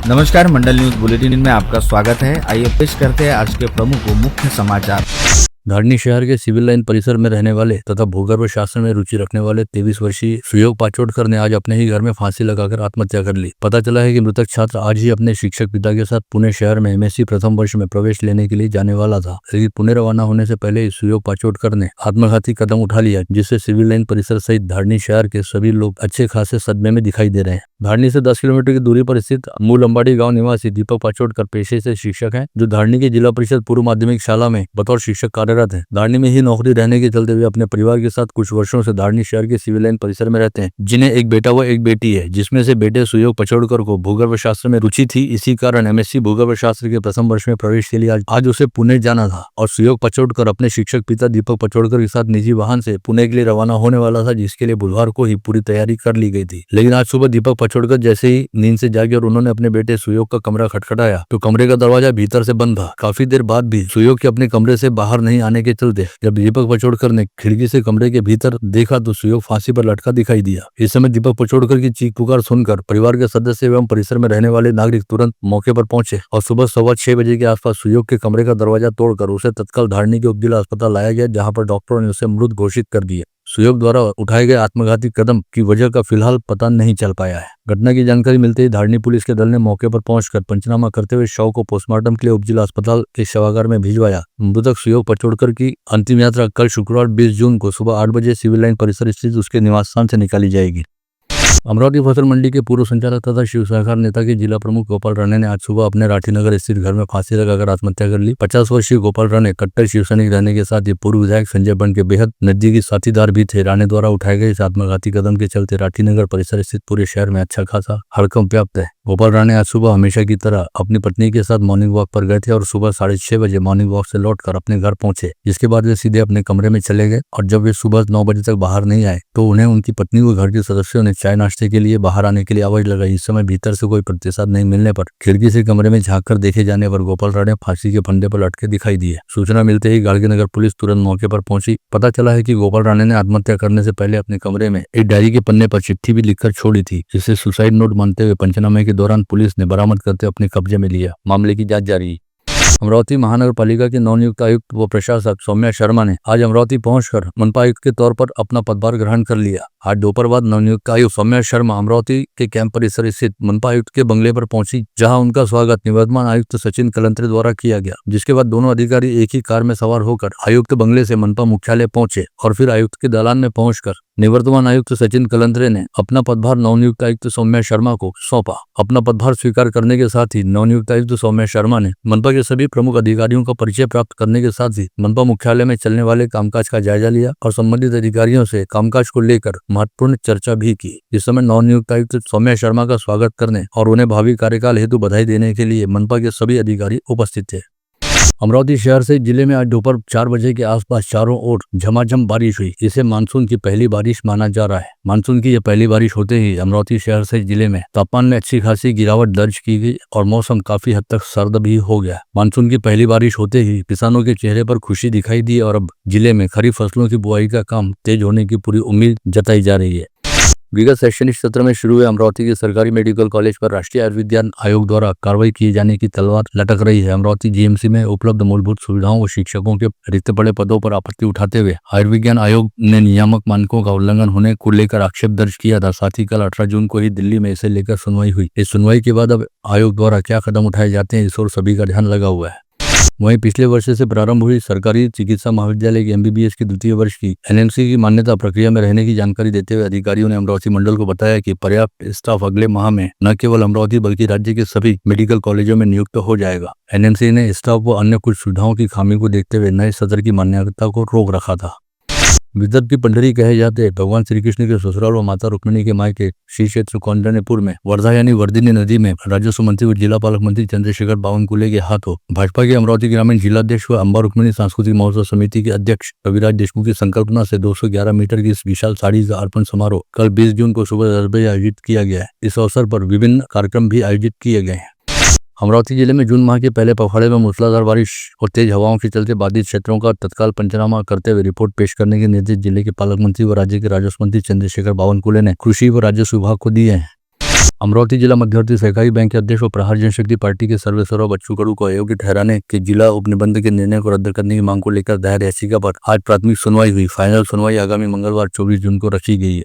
नमस्कार, मंडल news bulletin में आपका स्वागत है। आइए पेश करते हैं आज के प्रमुख व मुख्य समाचार। धारनी शहर के सिविल लाइन परिसर में रहने वाले तथा भूगर्भ शास्त्र में रुचि रखने वाले 23 वर्षीय सुयोग पाचोडकर ने आज अपने ही घर में फांसी लगाकर आत्महत्या कर ली। पता चला है कि मृतक छात्र आज ही अपने शिक्षक पिता के साथ पुणे शहर में एमएससी प्रथम वर्ष में प्रवेश लेने के लिए जाने वाला था, लेकिन पुणे रवाना होने से पहले सुयोग पाचोडकर ने आत्मघाती कदम उठा लिया, जिससे सिविल लाइन परिसर सहित धारनी शहर के सभी लोग अच्छे खासे सदमे में दिखाई दे रहे हैं। धारनी से 10 किलोमीटर की दूरी पर स्थित मूल अंबाड़ी गांव निवासी दीपक पाचोडकर पेशे से शिक्षक हैं, जो धारनी की जिला परिषद पूर्व माध्यमिक शाला में बतौर शिक्षक कार्यरत हैं। धारनी में ही नौकरी रहने के चलते वे अपने परिवार के साथ कुछ वर्षों से धारनी शहर के सिविल लाइन परिसर में रहते हैं, जिन्हें एक बेटा व एक बेटी है, जिसमें से बेटे सुयोग पाचोडकर को भूगर्भ शास्त्र में रुचि थी। इसी कारण एमएससी भूगर्भ शास्त्र के प्रथम वर्ष में प्रवेश के लिए आज उसे पुणे जाना था और सुयोग पाचोडकर अपने शिक्षक पिता दीपक पाचोडकर के साथ निजी वाहन से पुणे के लिए रवाना होने वाला था, जिसके लिए बुधवार को ही पूरी तैयारी कर ली गई थी। लेकिन आज सुबह दीपक पाचोडकर जैसे ही नींद से जागे और उन्होंने अपने बेटे सुयोग का कमरा खटखटाया तो कमरे का दरवाजा भीतर से बंद था। काफी देर बाद भी सुयोग के अपने कमरे से बाहर नहीं आने के चलते जब दीपक पाचोडकर ने खिड़की से कमरे के भीतर देखा तो सुयोग फांसी पर लटका दिखाई दिया। इस समय दीपक पाचोडकर की चीख पुकार सुनकर परिवार के सदस्य एवं परिसर में रहने वाले नागरिक तुरंत मौके पर पहुंचे और सुबह 6:15 बजे के आसपास सुयोग के कमरे का दरवाजा तोड़कर उसे तत्काल धारनी के उपजिला अस्पताल लाया गया, जहां पर डॉक्टरों ने उसे मृत घोषित कर दिया। सुयोग द्वारा उठाए गए आत्मघाती कदम की वजह का फिलहाल पता नहीं चल पाया है। घटना की जानकारी मिलते ही धारनी पुलिस के दल ने मौके पर पहुंचकर पंचनामा करते हुए शव को पोस्टमार्टम के लिए उपजिला अस्पताल के शवागार में भिजवाया। मृतक सुयोग पाचोडकर की अंतिम यात्रा कल शुक्रवार 20 जून को सुबह 8 बजे सिविल लाइन परिसर स्थित उसके निवास स्थान से निकाली जाएगी। अमरावती फसल मंडी के पूर्व संचालक तथा शिव सहकार नेता के जिला प्रमुख गोपाल राणे ने आज सुबह अपने राठीनगर स्थित घर में फांसी लगाकर आत्महत्या कर ली। 50 वर्षीय गोपाल राणे कट्टर शिव सैनिक रहने के साथ ही पूर्व विधायक संजय बंड के बेहद नजदीकी साथीदार भी थे। राणे द्वारा उठाए गए इस आत्मघाती कदम के चलते राठीनगर परिसर स्थित पूरे शहर में अच्छा खासा हड़कंप व्याप्त है। गोपाल राणे आज सुबह हमेशा की तरह अपनी पत्नी के साथ मॉर्निंग वॉक पर गए थे और सुबह 6:30 बजे मॉर्निंग वॉक से लौटकर अपने घर पहुंचे, जिसके बाद वे सीधे अपने कमरे में चले गए और जब वे सुबह 9 बजे तक बाहर नहीं आए तो उन्हें उनकी पत्नी व घर के सदस्यों ने चाय नाश्ते के लिए बाहर आने के लिए आवाज लगाई। इस समय भीतर से कोई प्रतिसाद नहीं मिलने पर खिड़की से कमरे में झांककर देखे जाने पर गोपाल राणे फांसी के फंदे पर लटके दिखाई दिए। सूचना मिलते ही गाड़गीनगर पुलिस तुरंत मौके पर पहुंची। पता चला है कि गोपाल राणे ने आत्महत्या करने से पहले अपने कमरे में एक डायरी के पन्ने पर चिट्ठी भी लिखकर छोड़ी थी, जिसे सुसाइड नोट मानते हुए पंचनामे के दौरान पुलिस ने बरामद करते अपने कब्जे में लिया। मामले की जांच जारी। अमरावती महानगर पालिका के नवनियुक्त आयुक्त व प्रशासक सौम्या शर्मा ने आज अमरावती पहुंचकर मनपा आयुक्त के तौर पर अपना पदभार ग्रहण कर लिया। आज दोपहर बाद नवनियुक्त आयुक्त सौम्या शर्मा अमरावती के कैंप परिसर स्थित मनपा आयुक्त के बंगले पर पहुंची, जहां उनका स्वागत निवर्तमान आयुक्त सचिन कलंत्रे द्वारा किया गया। जिसके बाद दोनों अधिकारी एक ही कार में सवार होकर आयुक्त बंगले से मनपा मुख्यालय पहुंचे और फिर आयुक्त के दालान में पहुंचकर निवर्तमान आयुक्त सचिन कलंत्रे ने अपना पदभार नवनियुक्त आयुक्त सौम्या शर्मा को सौंपा। अपना पदभार स्वीकार करने के साथ ही नवनियुक्त आयुक्त सौम्या शर्मा ने मनपा के सभी प्रमुख अधिकारियों का परिचय प्राप्त करने के साथ ही मनपा मुख्यालय में चलने वाले कामकाज का जायजा लिया और संबंधित अधिकारियों से कामकाज को लेकर महत्वपूर्ण चर्चा भी की। इस समय नवनियुक्त आयुक्त सौम्या शर्मा का स्वागत करने और उन्हें भावी कार्यकाल हेतु बधाई देने के लिए मनपा के सभी अधिकारी उपस्थित थे। अमरावती शहर से जिले में आज दोपहर 4 बजे के आसपास चारों ओर झमाझम बारिश हुई। इसे मानसून की पहली बारिश माना जा रहा है। मानसून की यह पहली बारिश होते ही अमरावती शहर से जिले में तापमान में अच्छी खासी गिरावट दर्ज की गई और मौसम काफी हद तक सर्द भी हो गया। मानसून की पहली बारिश होते ही किसानों के चेहरे पर खुशी दिखाई दी और अब जिले में खरीफ फसलों की बुआई का काम तेज होने की पूरी उम्मीद जताई जा रही है। विगत शैक्षणिक सत्र में शुरू हुए अमरावती के सरकारी मेडिकल कॉलेज पर राष्ट्रीय आयुर्विज्ञान आयोग द्वारा कार्रवाई किए जाने की तलवार लटक रही है। अमरावती जीएमसी में उपलब्ध मूलभूत सुविधाओं व शिक्षकों के रिक्त पड़े पदों पर आपत्ति उठाते हुए आयुर्विज्ञान आयोग ने नियामक मानकों का उल्लंघन होने को लेकर आक्षेप दर्ज किया था। साथ ही कल 18 जून को ही दिल्ली में इसे लेकर सुनवाई हुई। इस सुनवाई के बाद अब आयोग द्वारा क्या कदम उठाए जाते हैं, इस ओर सभी का ध्यान लगा हुआ है। वहीं पिछले वर्ष से प्रारंभ हुई सरकारी चिकित्सा महाविद्यालय की एमबीबीएस की द्वितीय वर्ष की एनएमसी की मान्यता प्रक्रिया में रहने की जानकारी देते हुए अधिकारियों ने अमरावती मंडल को बताया कि पर्याप्त स्टाफ अगले माह में न केवल अमरावती बल्कि राज्य के सभी मेडिकल कॉलेजों में नियुक्त हो जाएगा। एनएमसी ने स्टाफ व अन्य कुछ सुविधाओं की खामी को देखते हुए नए सत्र की मान्यता को रोक रखा था। विदर्भ की पंडरी कहे जाते भगवान श्री कृष्ण के ससुराल व माता रुक्मिणी के मायके श्री क्षेत्र कौंडिन्यपुर में वर्धा यानी वर्धिनी नदी में राजस्व मंत्री व जिला पालक मंत्री चंद्रशेखर बावनकुले के हाथों भाजपा के अमरावती ग्रामीण जिलाध्यक्ष व अम्बा रुक्मिणी सांस्कृतिक महोत्सव समिति के अध्यक्ष कविराज देशमुख की संकल्पना से 211 मीटर की इस विशाल साड़ी का अर्पण समारोह कल 20 जून को सुबह 10 बजे आयोजित किया गया है। इस अवसर पर विभिन्न कार्यक्रम भी आयोजित किए गए हैं। अमरावती जिले में जून माह के पहले पखवाड़े में मूसलाधार बारिश और तेज हवाओं के चलते बाधित क्षेत्रों का तत्काल पंचनामा करते हुए रिपोर्ट पेश करने के निर्देश जिले के पालक मंत्री व राज्य के राजस्व मंत्री चंद्रशेखर बावनकुले ने कृषि व राजस्व विभाग को दिए हैं। अमरावती जिला मध्यवर्ती सहकारी बैंक के अध्यक्ष और प्रहार जनशक्ति पार्टी के सर्वेसर्वा बच्चू कडू को अयोग्य ठहराने के जिला उपनिबंध के निर्णय को रद्द करने की मांग को लेकर दायर याचिका पर आज प्राथमिक सुनवाई हुई। फाइनल सुनवाई आगामी मंगलवार 24 जून को रखी गई है।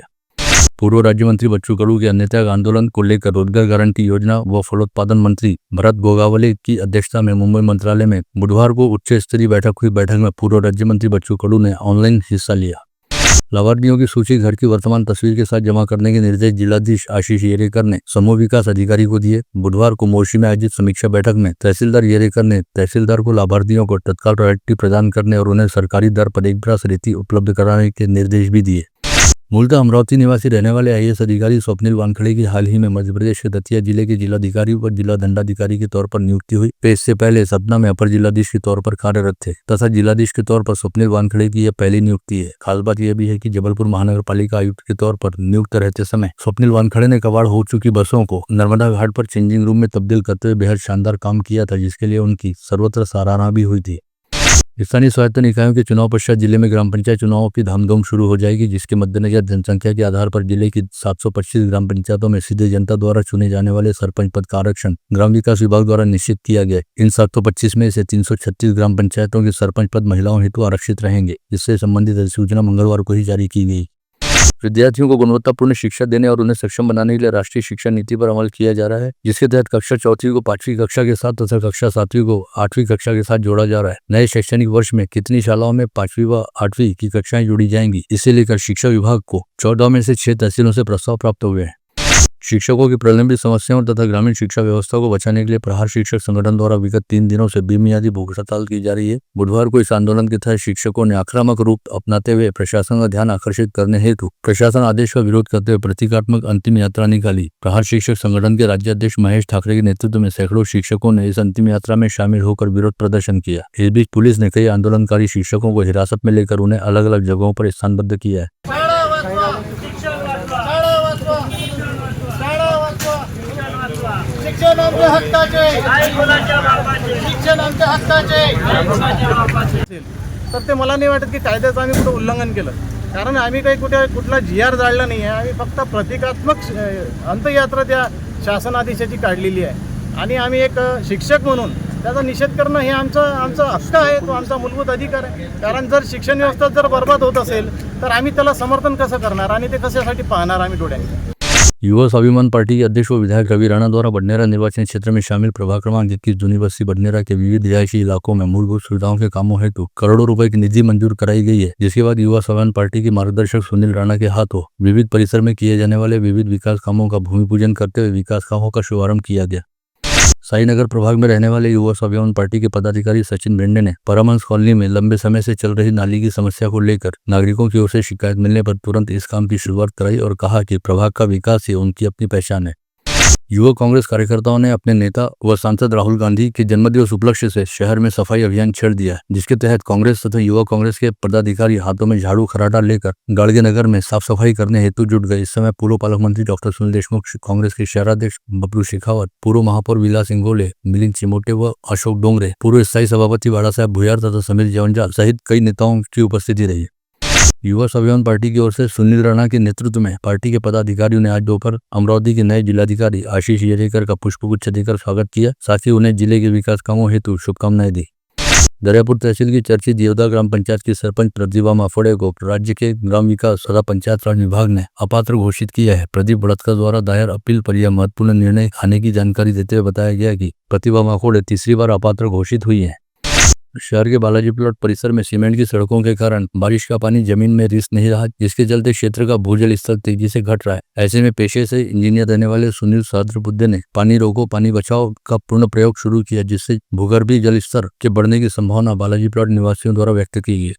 पूर्व राज्य मंत्री बच्चू कडू के अन्नत्याग आंदोलन को लेकर रोजगार गारंटी योजना व फलोत्पादन मंत्री भरत गोगावले की अध्यक्षता में मुंबई मंत्रालय में बुधवार को उच्च स्तरीय बैठक हुई। बैठक में पूर्व राज्य मंत्री बच्चू कडू ने ऑनलाइन हिस्सा लिया। लाभार्थियों की सूची घर की वर्तमान तस्वीर के साथ जमा करने के निर्देश जिलाधीश आशीष येरेकर ने समूह विकास अधिकारी को दिए। बुधवार को मोर्शी में आयोजित समीक्षा बैठक में तहसीलदार येरेकर ने तहसीलदार को लाभार्थियों को तत्काल रॉयल्टी प्रदान करने और उन्हें सरकारी दर पर एक ब्रास रेती उपलब्ध कराने के निर्देश भी दिए। मूलतः अमरावती निवासी रहने वाले आईएएस अधिकारी स्वप्निल वानखड़े की हाल ही में मध्य प्रदेश के दतिया जिले के जिलाधिकारी व जिला दंडाधिकारी के तौर पर नियुक्ति हुई। वे इससे पहले सतना में अपर जिलाधीश के तौर पर कार्यरत थे तथा जिलाधीश के तौर पर स्वप्निल वानखड़े की यह पहली नियुक्ति है। खास बात यह भी है कि जबलपुर महानगर पालिका आयुक्त के तौर पर नियुक्त रहते समय स्वप्निल वानखड़े ने कबाड़ हो चुकी बसों को नर्मदा घाट पर चेंजिंग रूम में तब्दील करते हुए बेहद शानदार काम किया था, जिसके लिए उनकी सर्वत्र सराहना भी हुई थी। स्थानीय स्वायत्त निकायों के चुनाव पश्चात जिले में ग्राम पंचायत चुनावों की धामधूम शुरू हो जाएगी, जिसके मद्देनजर जनसंख्या के आधार पर जिले की 725 ग्राम पंचायतों में सीधे जनता द्वारा चुने जाने वाले सरपंच पद का आरक्षण ग्राम विकास विभाग द्वारा निश्चित किया गया। इन 725 में से 336 ग्राम पंचायतों के सरपंच पद महिलाओं हेतु आरक्षित रहेंगे, जिससे संबंधित अधिसूचना मंगलवार को ही जारी की गई। विद्यार्थियों को गुणवत्तापूर्ण शिक्षा देने और उन्हें सक्षम बनाने के लिए राष्ट्रीय शिक्षा नीति पर अमल किया जा रहा है, जिसके तहत कक्षा 4वीं को 5वीं कक्षा के साथ तथा कक्षा 7वीं को 8वीं कक्षा के साथ जोड़ा जा रहा है। नए शैक्षणिक वर्ष में कितनी शालाओं में 5वीं व 8वीं की कक्षाएं जुड़ी जाएंगी, इसे लेकर शिक्षा विभाग को 14 में से 6 तहसीलों से प्रस्ताव प्राप्त हुए हैं। शिक्षकों की प्रलंबित समस्याओं तथा ग्रामीण शिक्षा व्यवस्था को बचाने के लिए प्रहार शिक्षक संगठन द्वारा विगत 3 दिनों से बेमियादी भूख हड़ताल की जा रही है। बुधवार को इस आंदोलन के तहत शिक्षकों ने आक्रामक रूप अपनाते हुए प्रशासन का ध्यान आकर्षित करने हेतु प्रशासन आदेश का विरोध करते हुए प्रतीकात्मक अंतिम यात्रा निकाली। प्रहार शिक्षक संगठन के राज्याध्यक्ष महेश ठाकरे के नेतृत्व में सैकड़ों शिक्षकों ने इस अंतिम यात्रा में शामिल होकर विरोध प्रदर्शन किया। इस बीच पुलिस ने कई आंदोलनकारी शिक्षकों को हिरासत में लेकर उन्हें अलग अलग जगहों पर स्थानबद्ध किया है। शिक्षण आमच्या हक्काचे, शिक्षण आमच्या हक्काचे. तर ते मला नाही वाटत की कायद्याचं आम्ही कुठं उल्लंघन केलं, कारण आम्ही काही कुठला GR जाळला नाही आहे. आम्ही फक्त प्रतिकात्मक अंतयात्रा त्या शासन आदेशाची काढलेली आहे आणि आम्ही एक शिक्षक म्हणून त्याचा निषेध करणं हे आमचा हक्क आहे, तो आमचा मूलभूत अधिकार आहे. कारण जर शिक्षण व्यवस्था जर बर्बाद होत असेल तर आम्ही त्याला समर्थन कसं करणार आणि ते कशासाठी पाहणार आम्ही डोळ्याने. युवा स्वाभिमान पार्टी के अध्यक्ष व विधायक रवि राणा द्वारा बडनेरा निर्वाचन क्षेत्र में शामिल प्रभाग क्रमांक 21 जूनी बस्ती बडनेरा के विविध रिहायशी इलाकों में मूलभूत सुविधाओं के कामों हेतु करोड़ों रुपए की निधि मंजूर कराई गई है, जिसके बाद युवा स्वाभिमान पार्टी के मार्गदर्शक सुनील राणा के हाथों विविध परिसर में किए जाने वाले विविध विकास कामों का भूमि पूजन करते हुए विकास कामों का शुभारंभ किया गया। साईनगर प्रभाग में रहने वाले युवा स्वाभिमान पार्टी के पदाधिकारी सचिन बेंडे ने परमहंस कॉलोनी में लंबे समय से चल रही नाली की समस्या को लेकर नागरिकों की ओर से शिकायत मिलने पर तुरंत इस काम की शुरुआत कराई और कहा कि प्रभाग का विकास ही उनकी अपनी पहचान है। युवा कांग्रेस कार्यकर्ताओं ने अपने नेता व सांसद राहुल गांधी के जन्मदिवस उपलक्ष्य से शहर में सफाई अभियान छेड़ दिया, जिसके तहत कांग्रेस तथा युवा कांग्रेस के पदाधिकारी हाथों में झाड़ू खराटा लेकर गाड़गे नगर में साफ सफाई करने हेतु जुट गए। इस समय पूर्व पालक मंत्री डॉक्टर सुनील देशमुख, कांग्रेस के शहराध्यक्ष बबलू शेखावत, पूर्व महापौर विलास इंगोले, मिलिंद चिमोटे व अशोक डोंगरे, पूर्व स्थायी सभापति बाड़ा साहब भुयार तथा समीर जवंजाल सहित कई नेताओं की उपस्थिति रही। युवा स्वाभिमान पार्टी की ओर से सुनील राणा के नेतृत्व में पार्टी के पदाधिकारियों ने आज दोपहर अमरावती के नए जिलाधिकारी आशीष येरेकर का पुष्पगुच्छ देकर स्वागत किया, साथ ही उन्हें जिले के विकास कामों हेतु शुभकामनाएं दी। दरियापुर तहसील की चर्चित देवदा ग्राम पंचायत की सरपंच प्रतिभा माफड़े को राज्य के ग्राम विकास तथा पंचायत राज विभाग ने अपात्र घोषित किया है। प्रदीप बड़तकर द्वारा दायर अपील पर यह महत्वपूर्ण निर्णय आने की जानकारी देते हुए बताया गया कि प्रतिभा माफड़े तीसरी बार अपात्र घोषित हुई है। शहर के बालाजी प्लॉट परिसर में सीमेंट की सड़कों के कारण बारिश का पानी जमीन में रिस नहीं रहा, जिसके चलते क्षेत्र का भूजल स्तर तेजी से घट रहा है। ऐसे में पेशे से इंजीनियर रहने वाले सुनील सहस्त्रबुद्धे ने पानी रोको पानी बचाओ का पूर्ण प्रयोग शुरू किया, जिससे भूगर्भीय जल स्तर के बढ़ने की संभावना बालाजी प्लॉट निवासियों द्वारा व्यक्त की गई।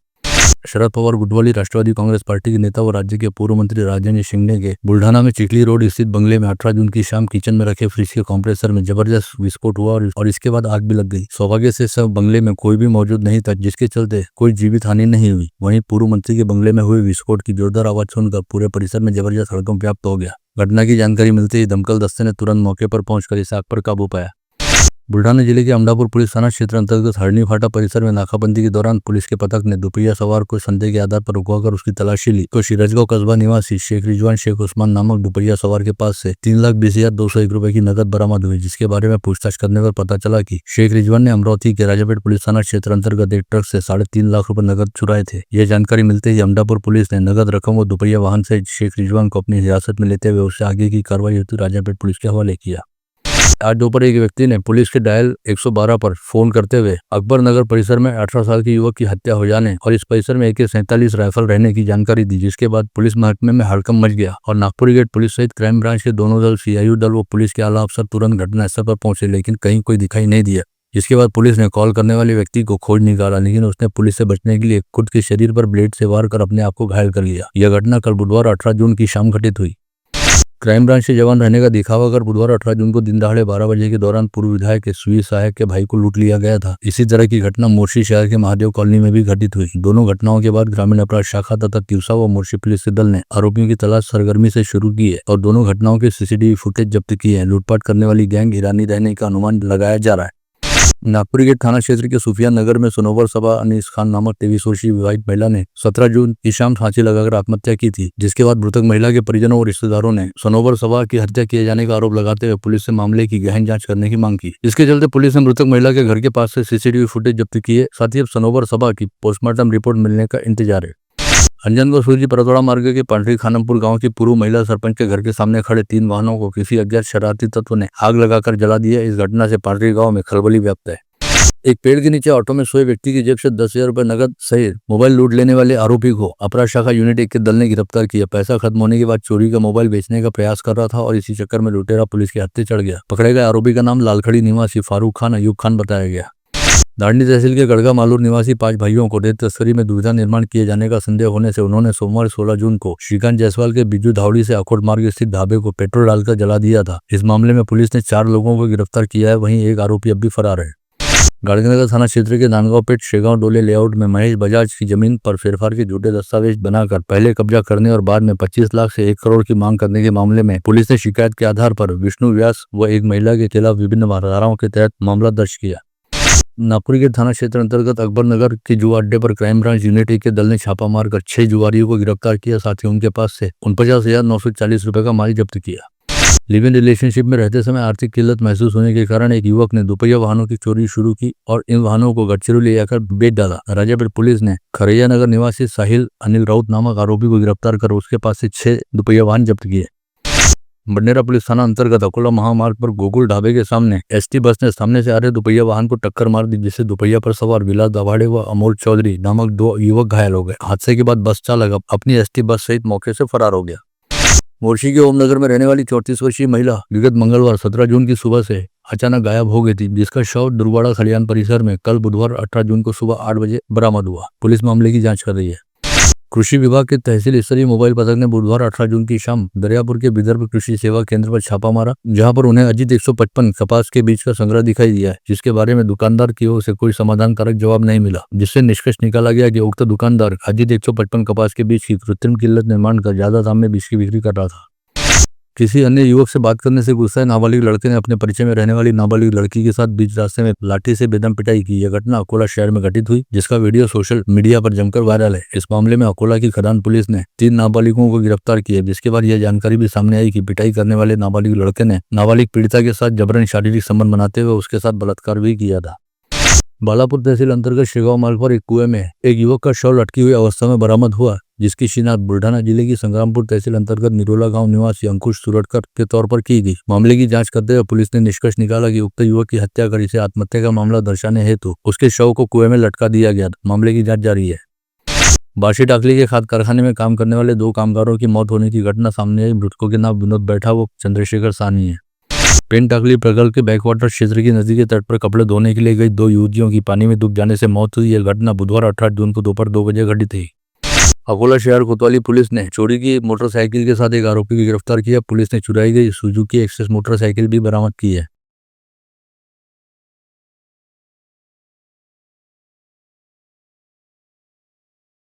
शरद पवार गुटवाली राष्ट्रवादी कांग्रेस पार्टी के नेता व राज्य के पूर्व मंत्री राजेंद्र शिंगणे के बुल्ढाना में चिखली रोड स्थित बंगले में 18 जून की शाम किचन में रखे फ्रिज के कंप्रेसर में जबरदस्त विस्फोट हुआ और इसके बाद आग भी लग गई। सौभाग्य से सब बंगले में कोई भी मौजूद नहीं था, जिसके चलते कोई जीवित हानि नहीं हुई। वहीं पूर्व मंत्री के बंगले में हुए विस्फोट की जोरदार आवाज सुनकर पूरे परिसर में जबरदस्त हड़कंप व्याप्त हो गया। घटना की जानकारी मिलते ही दमकल दस्ते ने तुरंत मौके पर पहुंचकर इस आग पर काबू पाया। बुल्ढाना जिले के अमडापुर पुलिस थाना क्षेत्र अंतर्गत हरणी फाटा परिसर में नाकाबंदी के दौरान पुलिस के पथक ने दोपहिया सवार को संदेह के आधार पर रुकवाकर उसकी तलाशी ली तो सिराजगांव कस्बा निवासी शेख रिजवान शेख उस्मान नामक दोपहिया सवार के पास से 3,20,201 रुपए की नकद बरामद हुई, जिसके बारे में पूछताछ करने पर पता चला कि शेख रिजवान ने अमरावती के राजापेट पुलिस थाना क्षेत्र अंतर्गत एक ट्रक से 3.5 लाख रुपए नकद चुराए थे। यह जानकारी मिलते ही अमडापुर पुलिस ने नकद रकम व दोपहिया वाहन से शेख रिजवान को अपनी हिरासत में लेते हुए उसे आगे की कार्रवाई हेतु राजापेट पुलिस के हवाले किया। आज दोपहर एक व्यक्ति ने पुलिस के डायल 112 पर फोन करते हुए अकबर नगर परिसर में 18 साल के युवक की हत्या हो जाने और इस परिसर में AK-47 राइफल रहने की जानकारी दी, जिसके बाद पुलिस महकमे में हड़कंप मच गया और नागपुर गेट पुलिस सहित क्राइम ब्रांच के दोनों दल, CIU दल व पुलिस के आला अफसर तुरंत घटनास्थल पर पहुंचे, लेकिन कहीं कोई दिखाई नहीं दिया। जिसके बाद पुलिस ने कॉल करने वाले व्यक्ति को खोज निकाला, लेकिन उसने पुलिस से बचने के लिए खुद के शरीर पर ब्लेड से वार कर अपने आप को घायल कर लिया। यह घटना कल बुधवार 18 जून की शाम घटित हुई। क्राइम ब्रांच के जवान रहने का दिखावा कर बुधवार 18 जून को दिन दहाड़े 12 बजे के दौरान पूर्व विधायक के सुई सहायक के भाई को लूट लिया गया था। इसी तरह की घटना मोर्शी शहर के महादेव कॉलोनी में भी घटित हुई। दोनों घटनाओं के बाद ग्रामीण अपराध शाखा तथा तिवसा व मोर्शी पुलिस के दल ने आरोपियों की तलाश सरगर्मी से शुरू की है और दोनों घटनाओं के CCTV फुटेज जब्त किए हैं। लूटपाट करने वाली गैंग ईरानी रहने का अनुमान लगाया जा रहा है। नागपुर गेट थाना क्षेत्र के सुफिया नगर में सनोवर सबा अनीस खान नामक 23 वर्षीय विवाहित महिला ने 17 जून की शाम फांसी लगाकर आत्महत्या की थी, जिसके बाद मृतक महिला के परिजनों और रिश्तेदारों ने सनोवर सबा की हत्या किए जाने का आरोप लगाते हुए पुलिस से मामले की गहन जांच करने की मांग की। इसके चलते पुलिस ने मृतक महिला के घर के पास से CCTV फुटेज जब्त किए। साथ ही अब सनोवर सबा की पोस्टमार्टम रिपोर्ट मिलने का इंतजार है। अंजनगढ़ सूर्जी परतवाड़ा मार्ग के पांडरी खानमपुर गांव की पूर्व महिला सरपंच के घर के सामने खड़े 3 वाहनों को किसी अज्ञात शरारती तत्व ने आग लगाकर जला दिया। इस घटना से पांडरी गांव में खलबली व्याप्त है। एक पेड़ के नीचे ऑटो में सोए व्यक्ति की जेब से 10,000 रुपए नकद सहित मोबाइल लूट लेने वाले आरोपी को अपराध शाखा यूनिट 1 के दल ने गिरफ्तार किया। पैसा खत्म होने के बाद चोरी का मोबाइल बेचने का प्रयास कर रहा था और इसी चक्कर में लुटेरा पुलिस के हत्थे चढ़ गया। पकड़े गए आरोपी का नाम लालखड़ी निवासी फारूक खान अयूब खान बताया गया। दांडी तहसील के गड़गा मालूर निवासी 5 भाइयों को रेत तस्करी में दुविधा निर्माण किए जाने का संदेह होने से उन्होंने सोमवार 16 जून को श्रीकांत जायसवाल के बिजू धावड़ी से अखोट मार्ग स्थित ढाबे को पेट्रोल डालकर जला दिया था। इस मामले में पुलिस ने 4 लोगों को गिरफ्तार किया है, वहीं एक आरोपी अब भी फरार है। गाड़ीनगर थाना क्षेत्र के नांदगांव पेट शेगांव डोले लेआउट में महेश बजाज की जमीन पर फेरफार के झूठे दस्तावेज बनाकर पहले कब्जा करने और बाद में 25 लाख से 1 करोड़ की मांग करने के मामले में पुलिस ने शिकायत के आधार पर विष्णु व्यास व एक महिला के खिलाफ विभिन्न धाराओं के तहत मामला दर्ज किया। नागपुर के थाना क्षेत्र अंतर्गत अकबर नगर के जुआ अड्डे पर क्राइम ब्रांच यूनिट 1 के दल ने छापा मारकर 6 जुआरियों को गिरफ्तार किया। साथ ही उनके पास से 49,940 रुपए का माल जब्त किया। लिव इन रिलेशनशिप में रहते समय आर्थिक किल्लत महसूस होने के कारण एक युवक ने दोपहिया वाहनों की चोरी शुरू की और इन वाहनों को गडचिरोली ले जाकर बेच डाला। राजापेट पुलिस ने खरैया नगर निवासी साहिल अनिल राउत नामक आरोपी को गिरफ्तार कर उसके पास से 6 दोपहिया वाहन जब्त किए। बडनेरा पुलिस थाना अंतर्गत अकोला महामार्ग पर गोकुल ढाबे के सामने ST बस ने सामने से आ रहे दोपहिया वाहन को टक्कर मार दी, जिससे दोपहिया पर सवार विलास दवाड़े व अमोल चौधरी नामक 2 युवक घायल हो गए। हादसे के बाद बस चालक अपनी ST बस सहित मौके से फरार हो गया। मोर्शी के ओमनगर में रहने वाली 34 वर्षीय महिला विगत मंगलवार 17 जून की सुबह से अचानक गायब हो गई थी, जिसका शव दुर्वाड़ा खलियान परिसर में कल बुधवार 18 जून को सुबह 8 बजे बरामद हुआ। पुलिस मामले की जांच कर रही है। कृषि विभाग के तहसील स्तरीय मोबाइल पथक ने बुधवार 18 जून की शाम दरियापुर के विदर्भ कृषि सेवा केंद्र पर छापा मारा, जहां पर उन्हें अजीत 155 कपास के बीज का संग्रह दिखाई दिया है, जिसके बारे में दुकानदार की ओर से कोई समाधानकारक जवाब नहीं मिला, जिससे निष्कर्ष निकाला गया कि उक्त दुकानदार अजीत 155 कपास के बीज की कृत्रिम किल्लत निर्माण कर ज्यादा दाम में बीज की बिक्री कर रहा था। किसी अन्य युवक से बात करने से गुस्साए नाबालिग लड़के ने अपने परिचय में रहने वाली नाबालिग लड़की के साथ बीच रास्ते में लाठी से बेदम पिटाई की। यह घटना अकोला शहर में घटित हुई, जिसका वीडियो सोशल मीडिया पर जमकर वायरल है। इस मामले में अकोला की खदान पुलिस ने 3 नाबालिगों को गिरफ्तार किया, जिसके बाद यह जानकारी भी सामने आई कि पिटाई करने वाले नाबालिग लड़के ने नाबालिग पीड़िता के साथ जबरन शारीरिक संबंध बनाते हुए उसके साथ बलात्कार भी किया था। बालापुर तहसील अंतर्गत शेगांव मार्ग पर एक कुएं में एक युवक का शव लटकी हुई अवस्था में बरामद हुआ, जिसकी शिनाख्त बुल्ढाना जिले की संग्रामपुर तहसील अंतर्गत निरोला गांव निवासी अंकुश सुरटकर के तौर पर की गई। मामले की जांच करते हुए पुलिस ने निष्कर्ष निकाला कि उक्त युवक की हत्या कर इसे आत्महत्या का मामला दर्शाने हेतु उसके शव को कुएं में लटका दिया गया। मामले की जांच जारी है। बाशी टाकली के खाद कारखाने में काम करने वाले 2 कामगारों की मौत होने की घटना सामने आई। मृतकों के नाम विनोद बैठा व चंद्रशेखर सानी है। पेन टाकली प्रकल्प के बैकवाटर क्षेत्र की नदी के तट पर कपड़े धोने के लिए गई 2 युवतियों की पानी में डूब जाने से मौत हुई। यह घटना बुधवार 18 जून को दोपहर 2 बजे घटित थी। अकोला शहर कोतवाली पुलिस ने चोरी की मोटरसाइकिल के साथ एक आरोपी को गिरफ्तार किया। पुलिस ने चुराई गई सुजुकी एक्सेस मोटरसाइकिल भी बरामद की है।